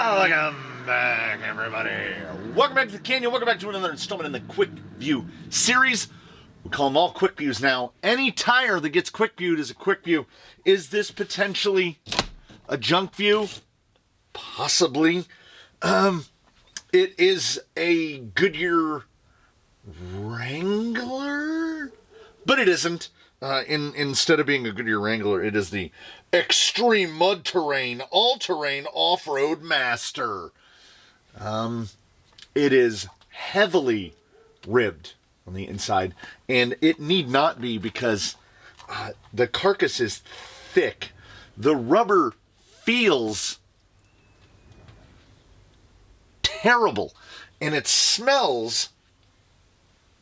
Welcome back, everybody. Welcome back to the Canyon. Welcome back to another installment in the Quickview series. We call them all Quickviews now. Any tire that gets Quickviewed is a Quickview. Is this potentially a junk view? Possibly. It is a Goodyear Wrangler, but it isn't. Instead of being a Goodyear Wrangler, it is the Extreme Mud Terrain All-Terrain Off-Road Master. It is heavily ribbed on the inside, and it need not be because the carcass is thick. The rubber feels terrible, and it smells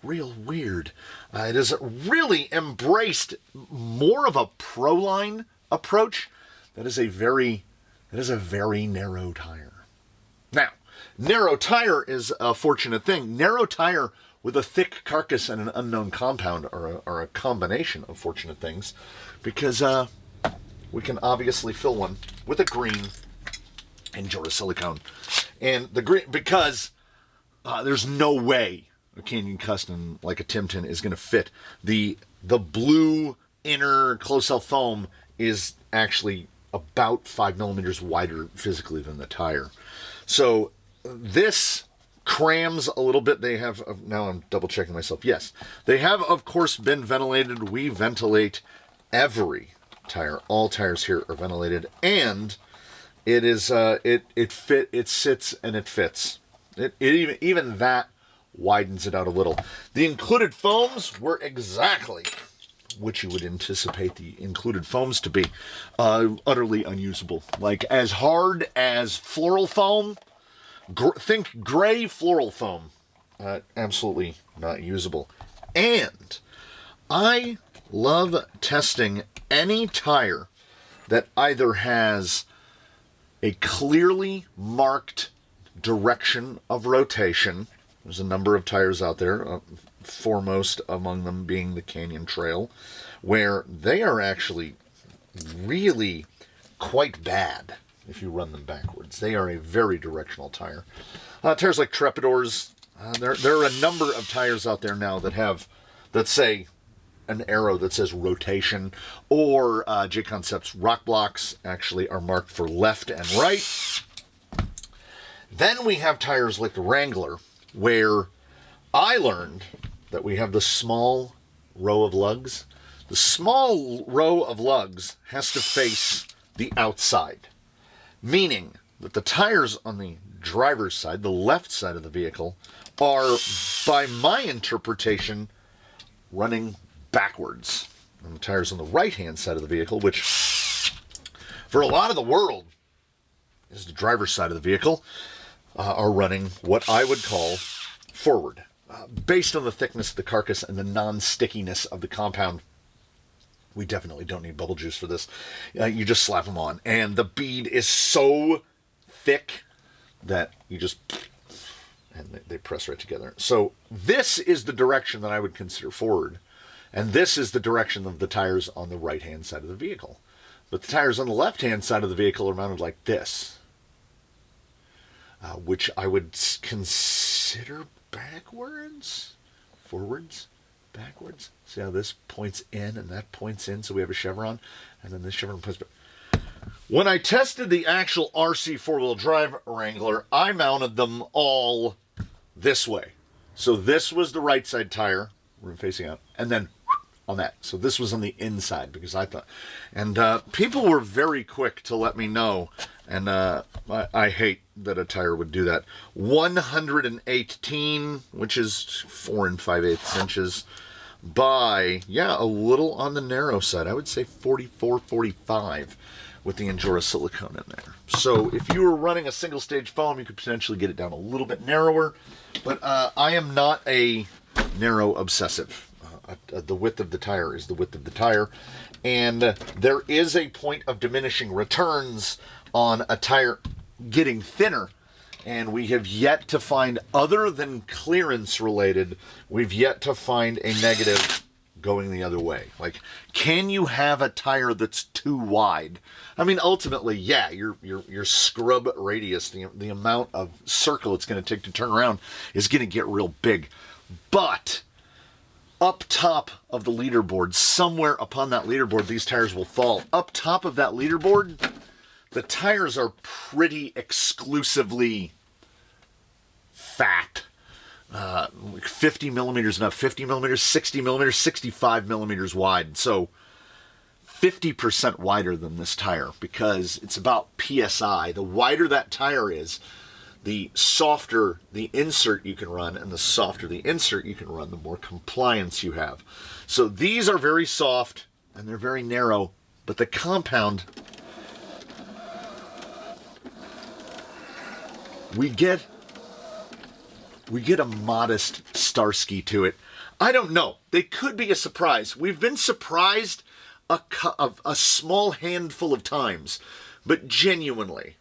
real weird. It has really embraced more of a pro-line approach. That is a very narrow tire. Now, narrow tire is a fortunate thing. Narrow tire with a thick carcass and an unknown compound are a combination of fortunate things, because we can obviously fill one with a green Endura silicone, and the green because there's no way a Canyon Custom like a Tim-Tin is going to fit. The blue inner closed-cell foam is actually about 5 millimeters wider physically than the tire. So this crams a little bit. They have, now I'm double checking myself. Yes, they have of course been ventilated. We ventilate every tire. All tires here are ventilated, and it is it sits and it fits. It even that widens it out a little. The included foams were exactly what you would anticipate the included foams to be. Utterly unusable. Like as hard as floral foam. Think gray floral foam. Absolutely not usable. And I love testing any tire that either has a clearly marked direction of rotation. There's a number of tires out there, foremost among them being the Canyon Trail, where they are actually really quite bad if you run them backwards. They are a very directional tire. Tires like Trepidors, there are a number of tires out there now that say an arrow that says rotation, or J-Concept's rock blocks actually are marked for left and right. Then we have tires like the Wrangler, where I learned that we have the small row of lugs. The small row of lugs has to face the outside, meaning that the tires on the driver's side, the left side of the vehicle, are, by my interpretation, running backwards. And the tires on the right-hand side of the vehicle, which for a lot of the world is the driver's side of the vehicle, are running what I would call forward. Based on the thickness of the carcass and the non-stickiness of the compound, we definitely don't need bubble juice for this. You just slap them on, and the bead is so thick that you just, and they press right together. So this is the direction that I would consider forward, and this is the direction of the tires on the right-hand side of the vehicle. But the tires on the left-hand side of the vehicle are mounted like this, which I would consider backwards, forwards, backwards. See how this points in and that points in, so we have a chevron, and then this chevron points back. When I tested the actual RC four-wheel drive Wrangler, I mounted them all this way. So this was the right side tire, we're facing out, and then on that. So this was on the inside, because I thought, and people were very quick to let me know, and I hate that a tire would do that. 118, which is 4 5/8 inches, by, yeah, a little on the narrow side. I would say 44, 45 with the Endura silicone in there. So if you were running a single stage foam, you could potentially get it down a little bit narrower, but I am not a narrow obsessive. The width of the tire is the width of the tire, and there is a point of diminishing returns on a tire getting thinner, and we have yet to find, other than clearance related, we've yet to find a negative going the other way? Like, can you have a tire that's too wide? I mean, ultimately, yeah, your scrub radius, the amount of circle it's going to take to turn around is going to get real big. But up top of the leaderboard, somewhere upon that leaderboard, these tires will fall. Up top of that leaderboard, the tires are pretty exclusively fat. 50 millimeters and up, 50 millimeters, 60 millimeters, 65 millimeters wide. So 50% wider than this tire, because it's about PSI. The wider that tire is, the softer the insert you can run, and the softer the insert you can run, the more compliance you have. So these are very soft and they're very narrow, but the compound, we get a modest Starsky to it. I don't know. They could be a surprise. We've been surprised a small handful of times, but genuinely,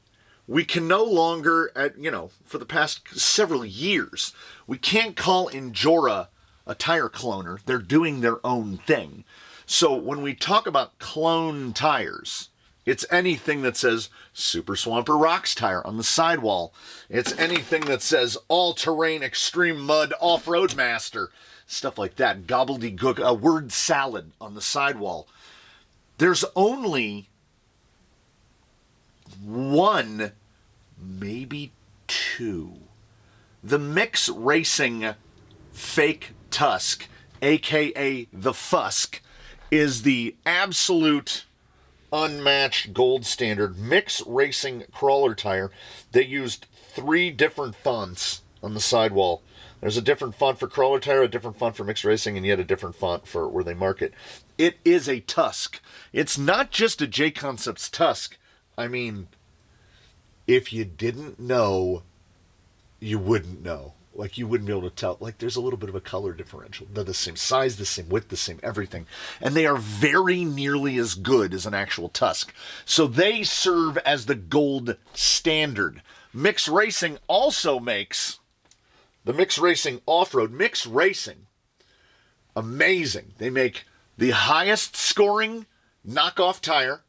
we can no longer, for the past several years, we can't call Injora a tire cloner. They're doing their own thing. So when we talk about clone tires, it's anything that says Super Swamper Rocks tire on the sidewall. It's anything that says all-terrain extreme mud off-road master. Stuff like that. Gobbledygook, a word salad on the sidewall. There's only one, maybe two. The Mix Racing Fake Tusk, aka the Fusk, is the absolute unmatched gold standard Mix Racing crawler tire. They used 3 different fonts on the sidewall. There's a different font for crawler tire, a different font for Mix Racing, and yet a different font for where they mark it. It is a Tusk. It's not just a J-Concepts Tusk. I mean, if you didn't know, you wouldn't know. Like, you wouldn't be able to tell. Like, there's a little bit of a color differential. They're the same size, the same width, the same everything. And they are very nearly as good as an actual Tusk. So they serve as the gold standard. Mix Racing also makes the Mix Racing Off-Road. Mix Racing, amazing. They make the highest scoring knockoff tire,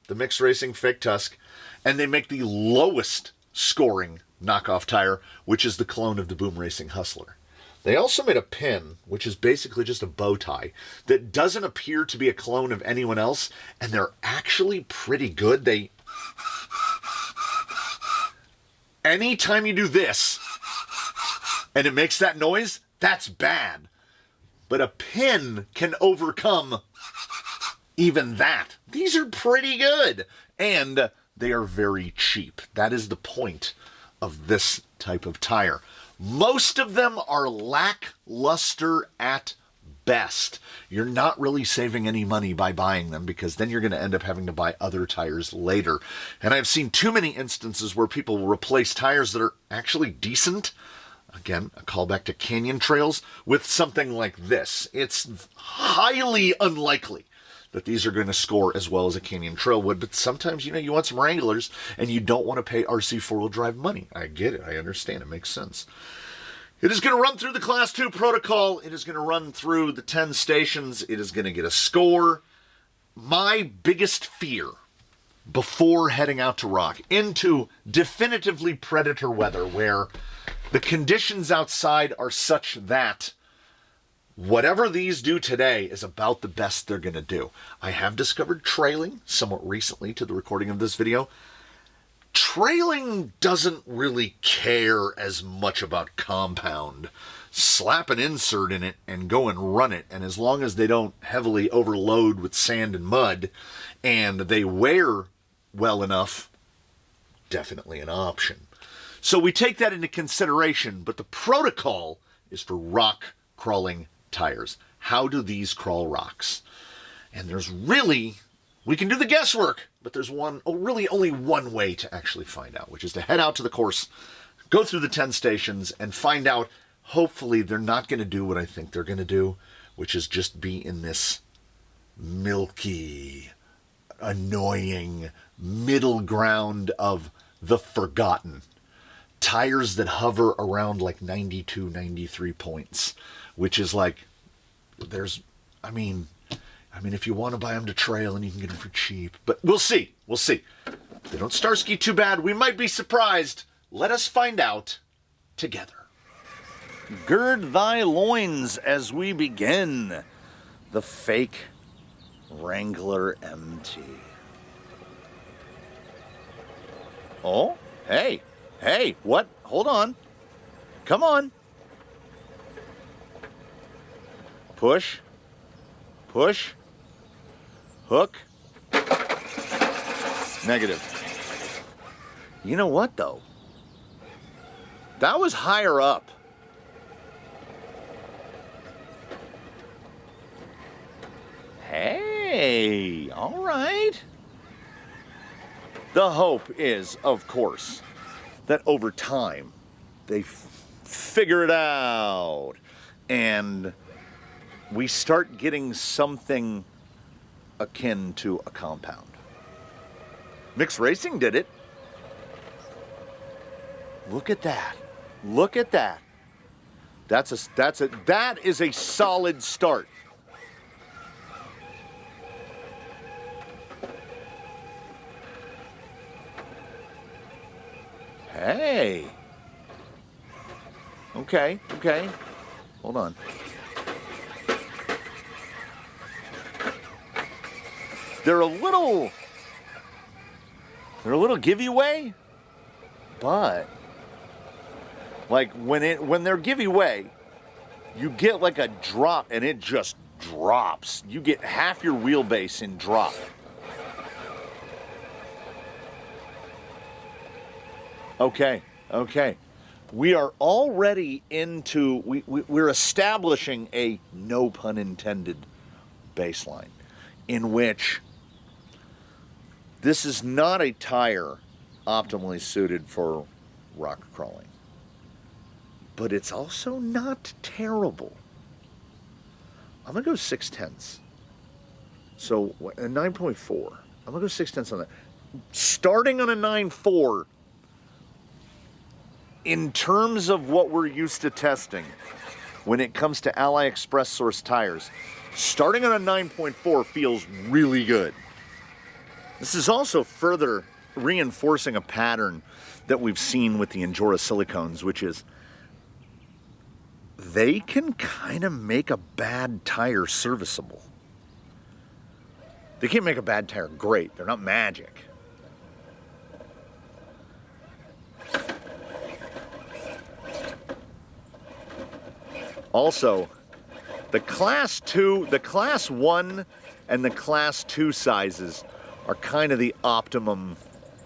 the Mix Racing Fake Tusk, and they make the lowest scoring knockoff tire, which is the clone of the Boom Racing Hustler. They also made a pin, which is basically just a bow tie, that doesn't appear to be a clone of anyone else, and they're actually pretty good. Anytime you do this, and it makes that noise, that's bad. But a pin can overcome even that. These are pretty good. And they are very cheap. That is the point of this type of tire. Most of them are lackluster at best. You're not really saving any money by buying them, because then you're going to end up having to buy other tires later. And I've seen too many instances where people will replace tires that are actually decent, again, a callback to Canyon Trails, with something like this. It's highly unlikely that these are going to score as well as a Canyon Trail would, but sometimes, you want some Wranglers, and you don't want to pay RC four-wheel drive money. I get it. I understand. It makes sense. It is going to run through the Class 2 protocol. It is going to run through the 10 stations. It is going to get a score. My biggest fear before heading out to rock into definitively predator weather, where the conditions outside are such that whatever these do today is about the best they're going to do. I have discovered trailing somewhat recently to the recording of this video. Trailing doesn't really care as much about compound. Slap an insert in it and go and run it, and as long as they don't heavily overload with sand and mud, and they wear well enough, definitely an option. So we take that into consideration, but the protocol is for rock crawling tires. How do these crawl rocks? And there's really, we can do the guesswork, but there's really only one way to actually find out, which is to head out to the course, go through the 10 stations, and find out. Hopefully they're not going to do what I think they're going to do, which is just be in this milky, annoying middle ground of the forgotten. Tires that hover around like 92, 93 points, which is like, there's I mean, if you want to buy them to trail and you can get them for cheap. But we'll see. We'll see. They don't Starsky too bad. We might be surprised. Let us find out together. Gird thy loins as we begin the fake Wrangler MT. Oh, hey, what? Hold on. Come on. Push. Push. Hook. Negative. You know what, though? That was higher up. Hey, all right. The hope is, of course, that over time they figure it out and we start getting something akin to a compound. Mixed Racing did it. Look at that. Look at that. That is a solid start. Hey. Okay. Hold on. They're a little giveaway, but like when they're giveaway, you get like a drop and it just drops. You get half your wheelbase in drop. Okay. We are already into, we're establishing a, no pun intended, baseline in which this is not a tire optimally suited for rock crawling. But it's also not terrible. I'm going to go 6/10. So a 9.4. I'm going to go 6/10 on that. Starting on a 9.4, in terms of what we're used to testing when it comes to Ally Express source tires, starting on a 9.4 feels really good. This is also further reinforcing a pattern that we've seen with the Endura silicones, which is they can kind of make a bad tire serviceable. They can't make a bad tire great. They're not magic. Also, the Class 2, the Class 1 and the Class 2 sizes are kind of the optimum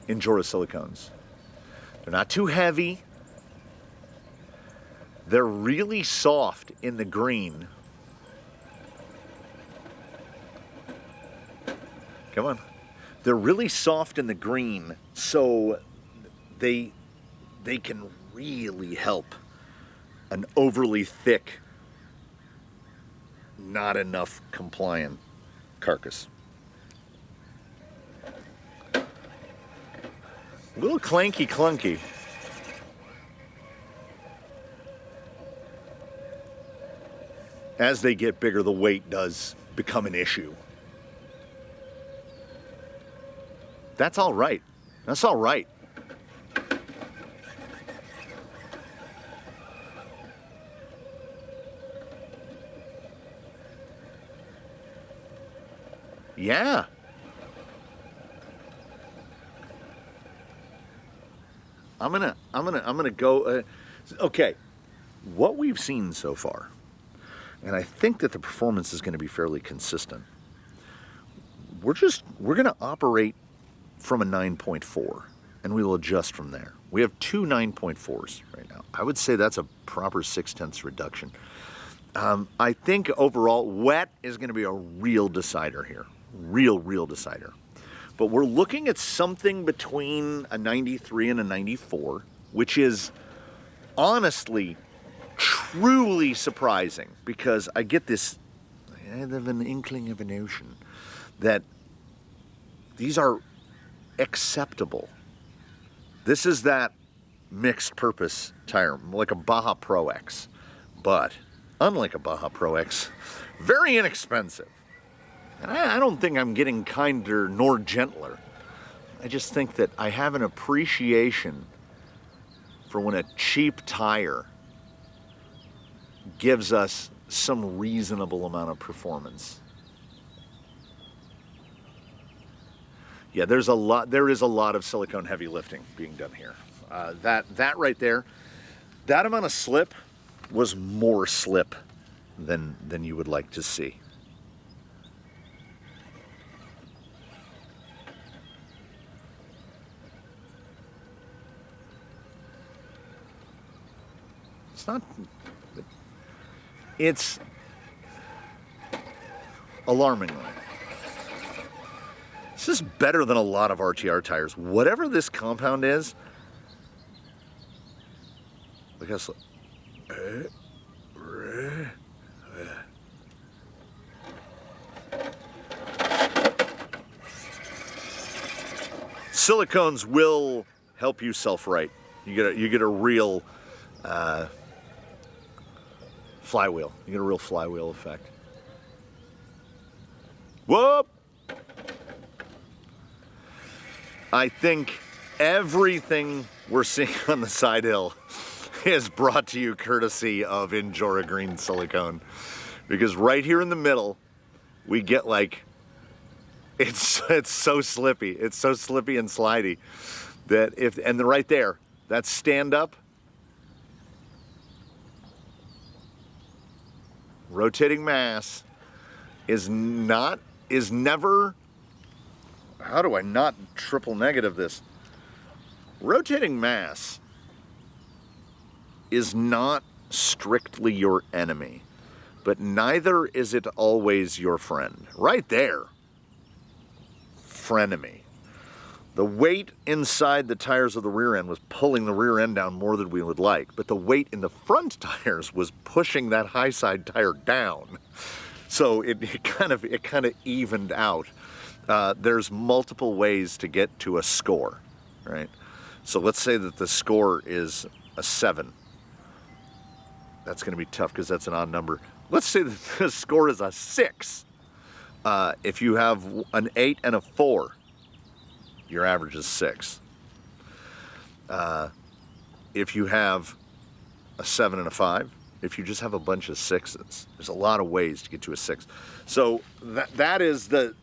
Endura silicones. They're not too heavy. They're really soft in the green. Come on. They're really soft in the green, so they can really help an overly thick, not enough compliant carcass. A little clanky clunky. As they get bigger, the weight does become an issue. That's all right. That's all right. Yeah. I'm gonna go. Okay, what we've seen so far, and I think that the performance is going to be fairly consistent. We're gonna operate from a 9.4, and we will adjust from there. We have two 9.4s right now. I would say that's a proper 6/10 reduction. I think overall, wet is going to be a real decider here. Real decider. But we're looking at something between a 93 and a 94, which is honestly truly surprising, because I get this, I have an inkling of a notion that these are acceptable. This is that mixed purpose tire, like a Baja Pro X, but unlike a Baja Pro X, very inexpensive. And I don't think I'm getting kinder nor gentler. I just think that I have an appreciation for when a cheap tire gives us some reasonable amount of performance. Yeah, there is a lot of silicone heavy lifting being done here. That right there, that amount of slip was more slip than you would like to see. It's alarmingly. This is better than a lot of RTR tires. Whatever this compound is, look how slow. Silicones will help you self-right. You get a real flywheel. You get a real flywheel effect. Whoop! I think everything we're seeing on the side hill is brought to you courtesy of Injora Green Silicone. Because right here in the middle, we get like, it's so slippy. It's so slippy and slidey that and right there, that stand up, rotating mass is never, how do I not triple negative this? Rotating mass is not strictly your enemy, but neither is it always your friend. Right there, frenemy. The weight inside the tires of the rear end was pulling the rear end down more than we would like, but the weight in the front tires was pushing that high side tire down. So it kind of evened out. There's multiple ways to get to a score, right? So let's say that the score is a 7. That's going to be tough because that's an odd number. Let's say that the score is a 6. If you have an 8 and a 4, your average is 6. If you have a 7 and a 5, if you just have a bunch of 6s, there's a lot of ways to get to a 6. So that is the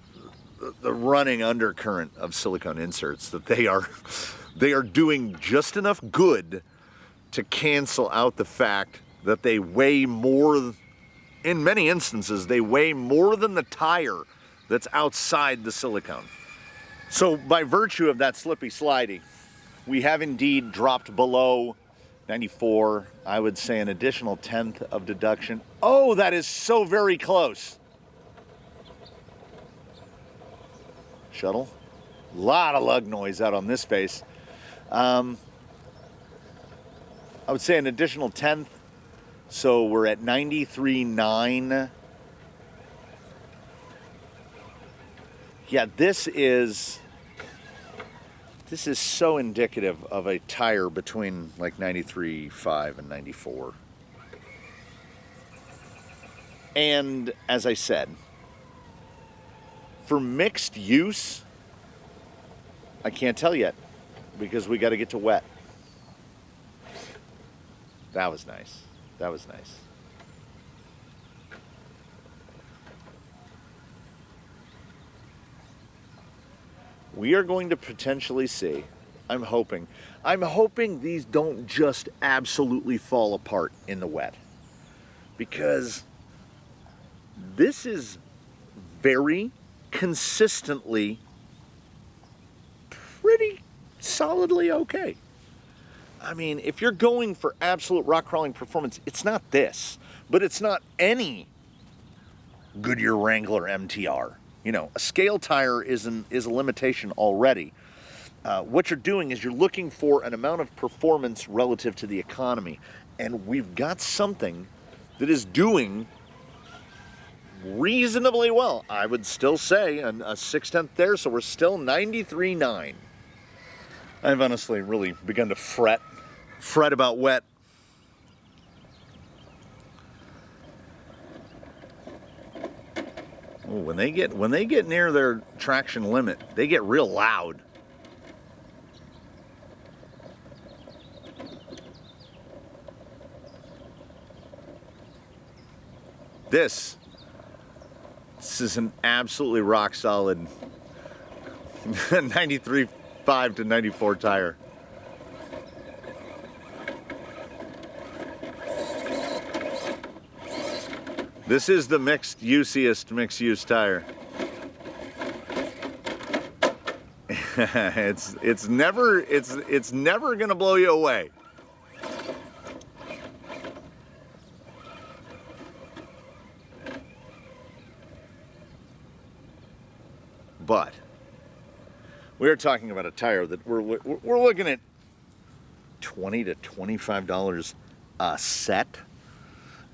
running undercurrent of silicone inserts, that they are doing just enough good to cancel out the fact that they weigh more. In many instances, they weigh more than the tire that's outside the silicone. So by virtue of that slippy slidey, we have indeed dropped below 94. I would say an additional 1/10 of deduction. Oh, that is so very close. Shuttle. A lot of lug noise out on this face. I would say an additional 1/10. So we're at 93.9. Yeah, this is so indicative of a tire between like 93.5 and 94. And as I said, for mixed use, I can't tell yet because we got to get to wet. That was nice. That was nice. We are going to potentially see, I'm hoping these don't just absolutely fall apart in the wet, because this is very consistently pretty solidly okay. I mean, if you're going for absolute rock crawling performance, it's not this, but it's not any Goodyear Wrangler MTR. You know, a scale tire is a limitation already. What you're doing is you're looking for an amount of performance relative to the economy, and we've got something that is doing reasonably well. I would still say a 6/10 there, so we're still 93.9. I've honestly really begun to fret about wet. Ooh, when they get near their traction limit, they get real loud. This is an absolutely rock solid 93.5 to 94 tire. This is the mixed use tire. it's never gonna blow you away. But we're talking about a tire that we're looking at $20 to $25 a set,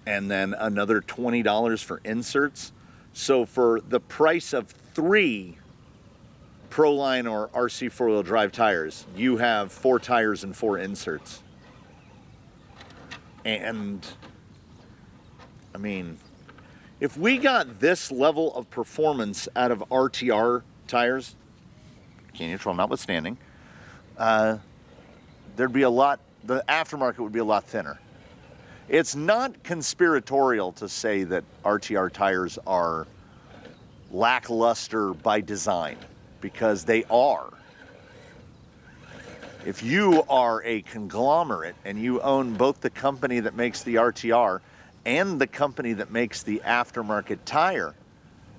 and then another $20 for inserts. So for the price of 3 Proline or RC four-wheel drive tires, you have 4 tires and 4 inserts. And I mean, if we got this level of performance out of RTR tires, Canyon Trail notwithstanding, there'd be a lot, the aftermarket would be a lot thinner. It's not conspiratorial to say that RTR tires are lackluster by design, because they are. If you are a conglomerate and you own both the company that makes the RTR and the company that makes the aftermarket tire,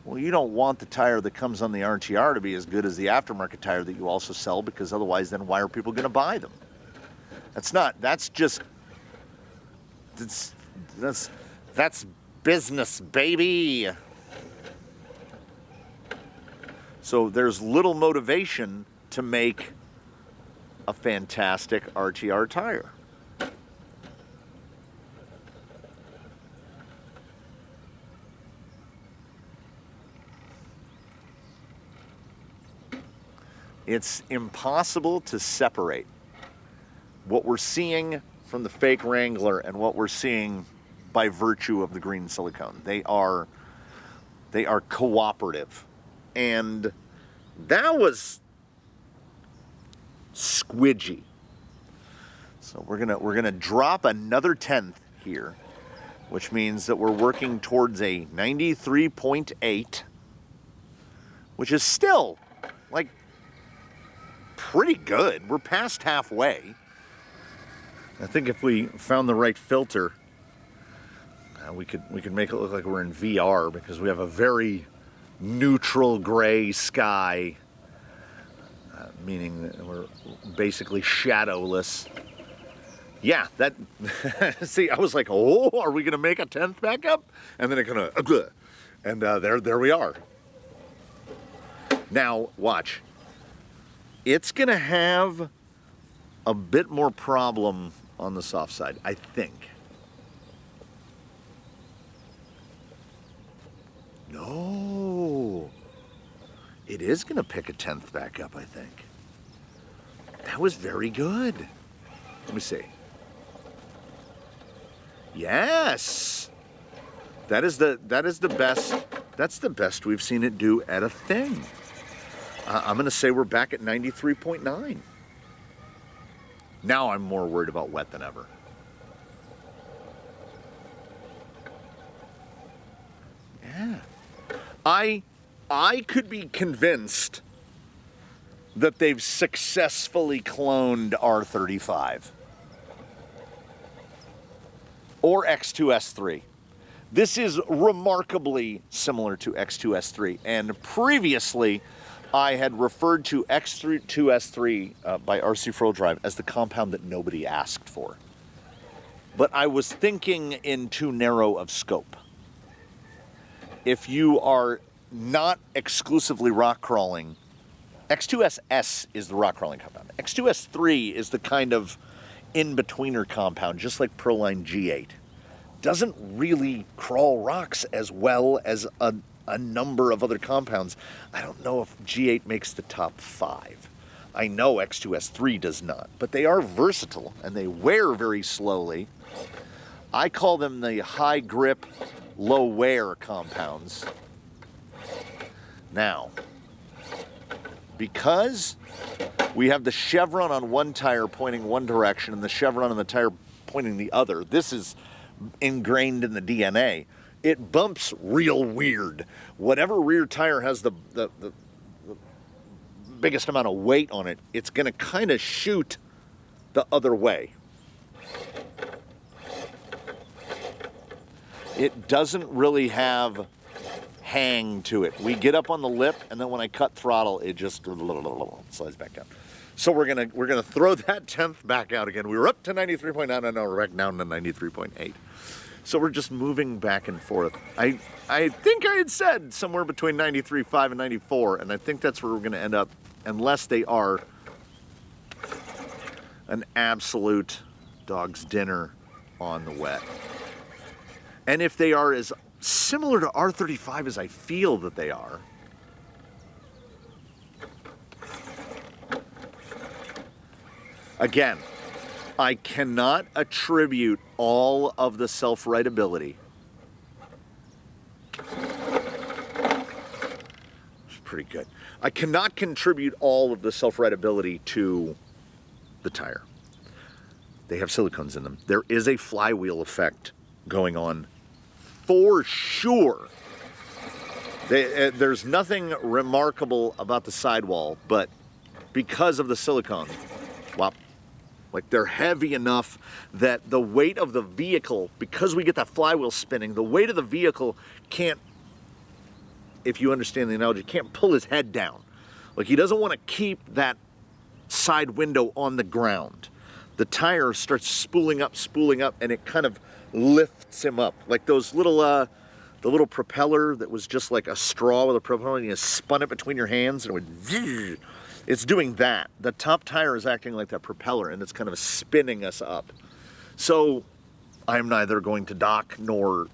well, you don't want the tire that comes on the RTR to be as good as the aftermarket tire that you also sell, because otherwise then why are people going to buy them? That's business, baby. So there's little motivation to make a fantastic RTR tire. It's impossible to separate what we're seeing from the fake Wrangler and what we're seeing by virtue of the green silicone. They are cooperative. And that was squidgy. So we're gonna drop another 10th here, which means that we're working towards a 93.8, which is still like pretty good. We're past halfway. I think if we found the right filter, we could make it look like we're in VR, because we have a very neutral gray sky, meaning that we're basically shadowless. Yeah, that, see, I was like, oh, are we gonna make a 10th back up? And then it kind of, and there we are. Now, watch. It's gonna have a bit more problem on the soft side, I think. No, it is gonna pick a 10th back up, I think. That was very good. Let me see. Yes, that is the best. That's the best we've seen it do at a thing. I'm gonna say we're back at 93.9. Now I'm more worried about wet than ever. Yeah. I could be convinced that they've successfully cloned R35 or X2S3. This is remarkably similar to X2S3, and previously I had referred to X2S3 by RC Four-Wheel Drive as the compound that nobody asked for. But I was thinking in too narrow of scope. If you are not exclusively rock crawling, X2SS is the rock crawling compound. X2S3 is the kind of in-betweener compound, just like Proline G8. Doesn't really crawl rocks as well as a number of other compounds. I don't know if G8 makes the top 5. I know X2S3 does not, but they are versatile and they wear very slowly. I call them the high grip, low wear compounds. Now, because we have the chevron on one tire pointing one direction and the chevron on the tire pointing the other, this is ingrained in the DNA. It bumps real weird. Whatever rear tire has the biggest amount of weight on it, it's going to kind of shoot the other way. It doesn't really have hang to it. We get up on the lip, and then when I cut throttle, it just slides back down. So we're gonna throw that 10th back out again. We were up to 93.9, and now we're back down to 93.8. So we're just moving back and forth. I think I had said somewhere between 93.5 and 94, and I think that's where we're gonna end up, unless they are an absolute dog's dinner on the wet. And if they are as similar to R35 as I feel that they are, again, I cannot attribute all of the self-writability. It's pretty good. I cannot contribute all of the self-writability to the tire. They have silicones in them. There is a flywheel effect going on for sure. There's nothing remarkable about the sidewall, but because of the silicone, wow, like they're heavy enough that the weight of the vehicle, because we get that flywheel spinning, the weight of the vehicle can't, if you understand the analogy, can't pull his head down. Like he doesn't want to keep that side window on the ground. The tire starts spooling up, and it kind of lifts him up. Like those little, the little propeller that was just like a straw with a propeller, and you spun it between your hands, and it would zzz. It's doing that. The top tire is acting like that propeller, and it's kind of spinning us up. So I'm neither going to dock nor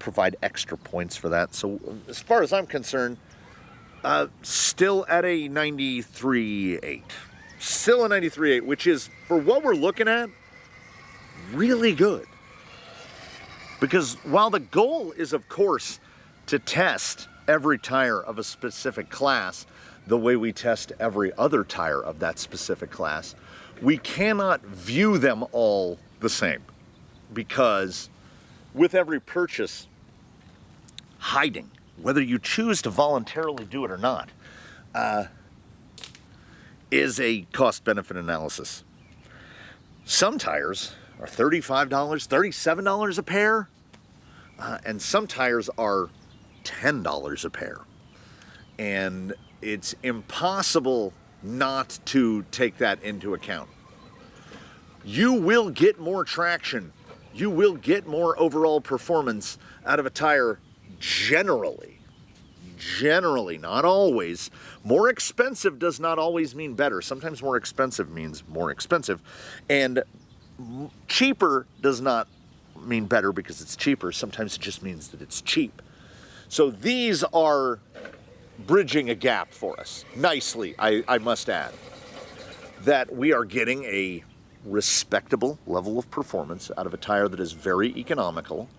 provide extra points for that. So as far as I'm concerned, still at a 93.8. Still a 93.8, which is, for what we're looking at, really good. Because while the goal is, of course, to test every tire of a specific class the way we test every other tire of that specific class, we cannot view them all the same. Because with every purchase, hiding, whether you choose to voluntarily do it or not, is a cost-benefit analysis. Some tires are $35, $37 a pair, and some tires are $10 a pair. And it's impossible not to take that into account. You will get more traction. You will get more overall performance out of a tire generally. Generally, not always. More expensive does not always mean better. Sometimes more expensive means more expensive. And cheaper does not mean better because it's cheaper. Sometimes it just means that it's cheap. So these are bridging a gap for us. Nicely, I must add. That we are getting a respectable level of performance out of a tire that is very economical.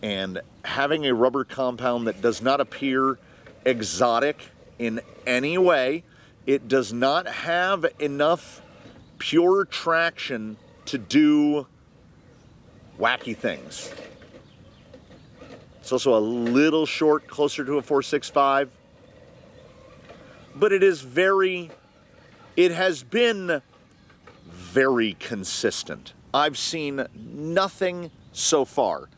And having a rubber compound that does not appear exotic in any way, it does not have enough pure traction to do wacky things. It's also a little short, closer to a 4.65, but it has been very consistent. I've seen nothing so far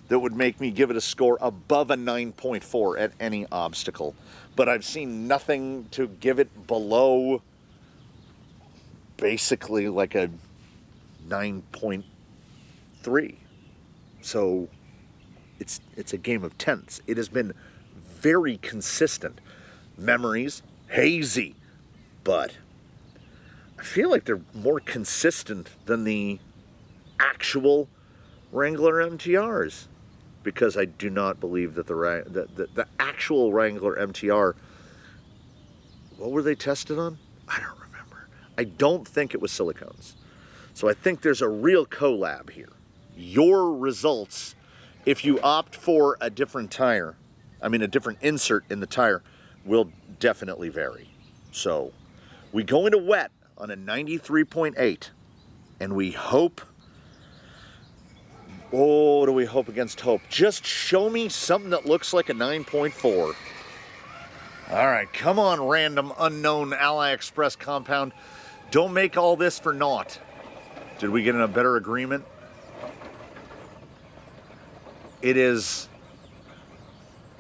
that would make me give it a score above a 9.4 at any obstacle. But I've seen nothing to give it below basically like a 9.3. So it's a game of tenths. It has been very consistent. Memories, hazy, but I feel like they're more consistent than the actual Wrangler MTRs. Because I do not believe that the actual Wrangler MTR, what were they tested on? I don't remember. I don't think it was silicones. So I think there's a real collab here. Your results, if you opt for a different tire, a different insert in the tire will definitely vary. So we go into wet on a 93.8, and we hope, oh, do we hope against hope? Just show me something that looks like a 9.4. All right, come on, random, unknown AliExpress compound. Don't make all this for naught. Did we get in a better agreement? It is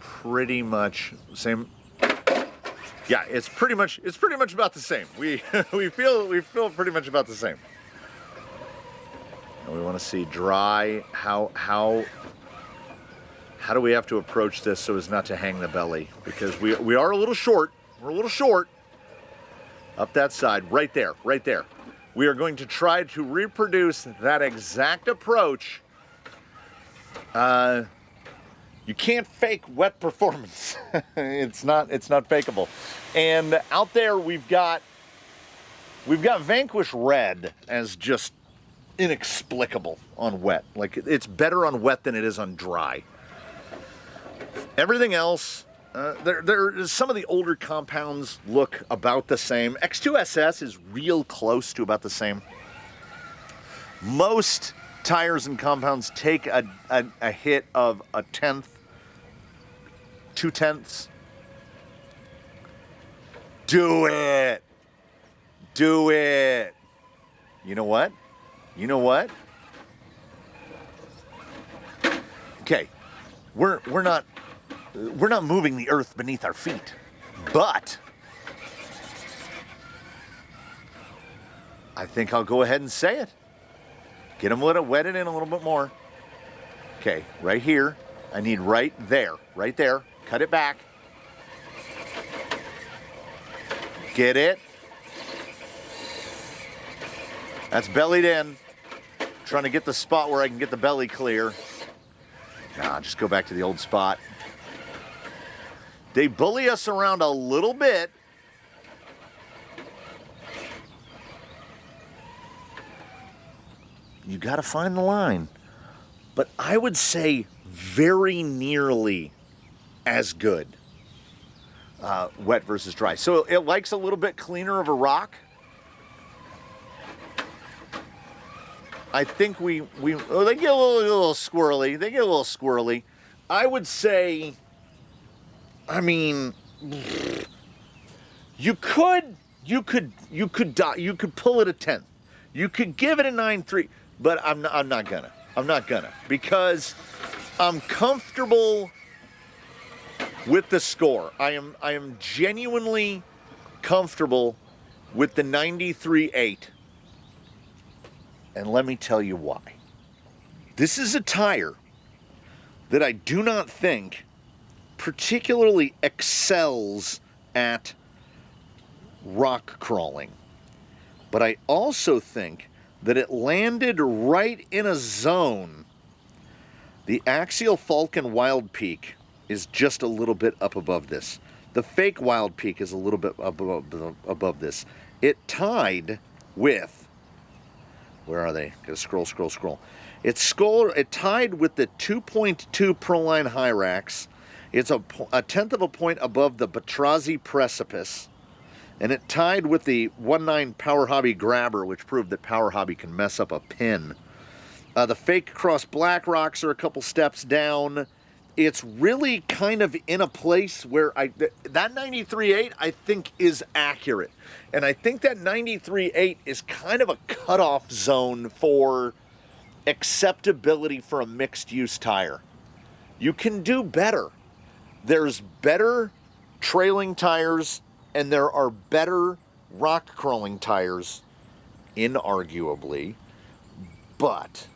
pretty much the same. Yeah, it's pretty much about the same. We feel pretty much about the same. And we want to see dry. How do we have to approach this so as not to hang the belly? Because we are a little short. We're a little short. Up that side, right there, right there. We are going to try to reproduce that exact approach. You can't fake wet performance. It's not fakeable. And out there we've got Vanquish Red as just inexplicable on wet. Like, it's better on wet than it is on dry. Everything else, some of the older compounds look about the same. X2SS is real close to about the same. Most tires and compounds take a hit of a tenth, 2/10. Do it. Do it. You know what? You know what? Okay, we're not moving the earth beneath our feet, but I think I'll go ahead and say it. Get them wetted in a little bit more. Okay, right here. I need right there. Cut it back. Get it? That's bellied in. Trying to get the spot where I can get the belly clear. Nah, just go back to the old spot. They bully us around a little bit. You got to find the line. But I would say very nearly as good. Wet versus dry. So it likes a little bit cleaner of a rock. I think they get a little squirrely. They get a little squirrely. I would say, I mean, you could pull it a 10. You could give it a 9.3, but I'm not gonna because I'm comfortable with the score. I am genuinely comfortable with the 93.8. And let me tell you why. This is a tire that I do not think particularly excels at rock crawling. But I also think that it landed right in a zone. The Axial Falcon Wild Peak is just a little bit up above this. The fake Wild Peak is a little bit above this. It tied with, where are they? Gotta scroll. It tied with the 2.2 Proline Hyrax. It's a tenth of a point above the Batrazi Precipice. And it tied with the 1.9 Power Hobby Grabber, which proved that Power Hobby can mess up a pin. The fake Cross Black Rocks are a couple steps down. It's really kind of in a place where that 93.8 I think is accurate. And I think that 93.8 is kind of a cutoff zone for acceptability for a mixed use tire. You can do better. There's better trailing tires and there are better rock crawling tires, inarguably, but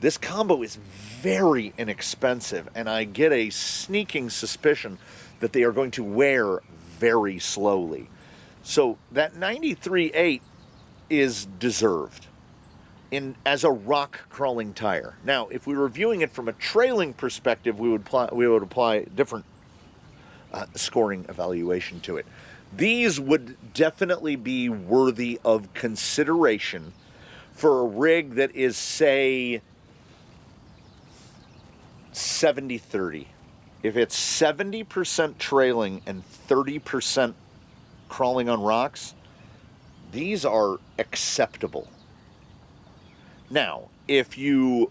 this combo is very inexpensive, and I get a sneaking suspicion that they are going to wear very slowly. So that 93.8 is deserved as a rock crawling tire. Now, if we were viewing it from a trailing perspective, we would apply different scoring evaluation to it. These would definitely be worthy of consideration for a rig that is, say, 70-30. if it's 70% trailing and 30% crawling on rocks, these are acceptable. Now, if you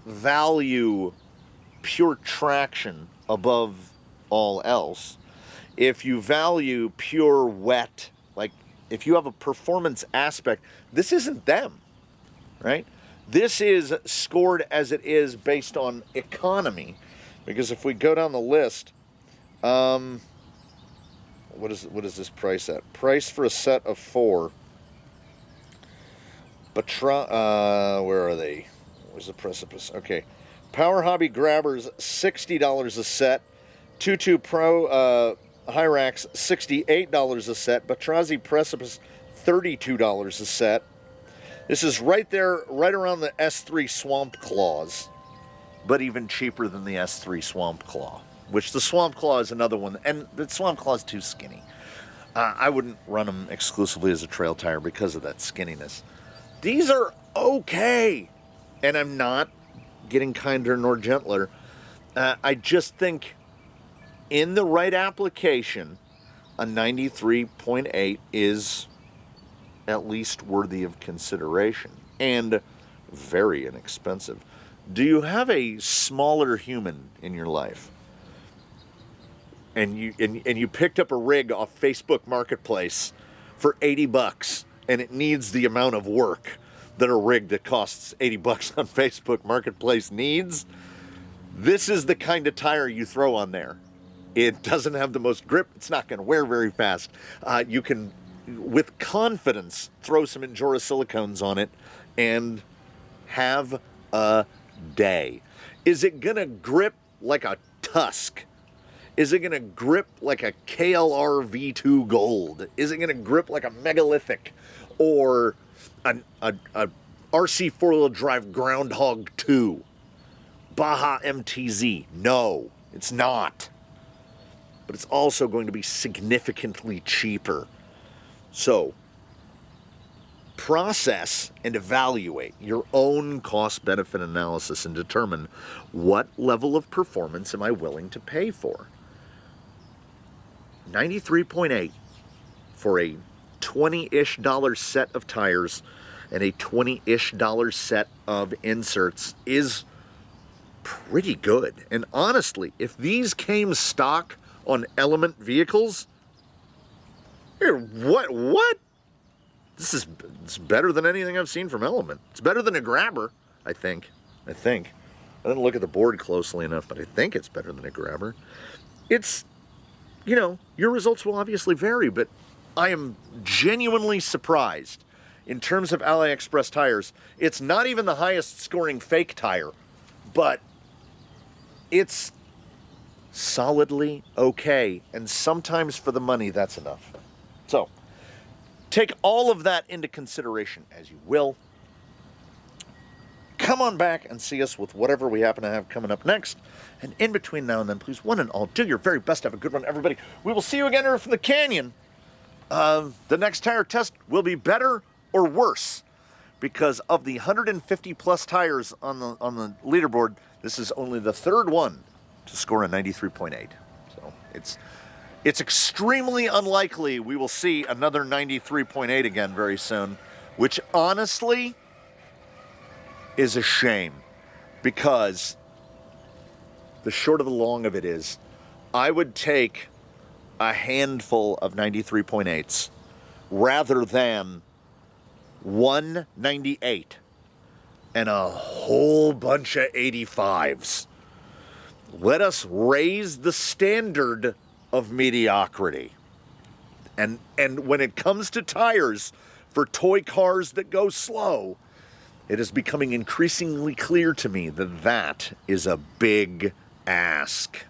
value pure traction above all else, if you value pure wet, like if you have a performance aspect, this isn't them, right? This is scored as it is based on economy, because if we go down the list, what is this price at? Price for a set of 4. Where are they? Where's the precipice? Okay. Power Hobby Grabbers, $60 a set. 22 Pro Hyrax, $68 a set. Batrazi Precipice, $32 a set. This is right there, right around the S3 Swamp Claws, but even cheaper than the S3 Swamp Claw, which the Swamp Claw is another one, and the Swamp Claw is too skinny. I wouldn't run them exclusively as a trail tire because of that skinniness. These are okay, and I'm not getting kinder nor gentler. I just think in the right application, a 93.8 is at least worthy of consideration and very inexpensive. Do you have a smaller human in your life, and you picked up a rig off Facebook Marketplace for $80, and it needs the amount of work that a rig that costs $80 on Facebook Marketplace needs? This is the kind of tire you throw on there. It doesn't have the most grip. It's not going to wear very fast. You can, with confidence, throw some Injora silicones on it and have a day. Is it going to grip like a Tusk? Is it going to grip like a KLR V2 Gold? Is it going to grip like a Megalithic or an RC four-wheel drive Groundhog 2? Baja MTZ? No, it's not. But it's also going to be significantly cheaper. So, process and evaluate your own cost-benefit analysis and determine what level of performance am I willing to pay for. 93.8 for a $20-ish set of tires and a $20-ish set of inserts is pretty good. And honestly, if these came stock on Element vehicles, what? This is better than anything I've seen from Element. It's better than a Grabber, I think. I didn't look at the board closely enough, but I think it's better than a Grabber. It's, your results will obviously vary, but I am genuinely surprised in terms of AliExpress tires. It's not even the highest scoring fake tire, but it's solidly okay, and sometimes for the money, that's enough. So, take all of that into consideration as you will. Come on back and see us with whatever we happen to have coming up next. And in between now and then, please, one and all, do your very best. Have a good one, everybody. We will see you again from the canyon. The next tire test will be better or worse, because of the 150 plus tires on the leaderboard, this is only the third one to score a 93.8. So it's extremely unlikely we will see another 93.8 again very soon, which honestly is a shame, because the short of the long of it is, I would take a handful of 93.8s rather than 198 and a whole bunch of 85s. Let us raise the standard of mediocrity. And when it comes to tires for toy cars that go slow, it is becoming increasingly clear to me that that is a big ask.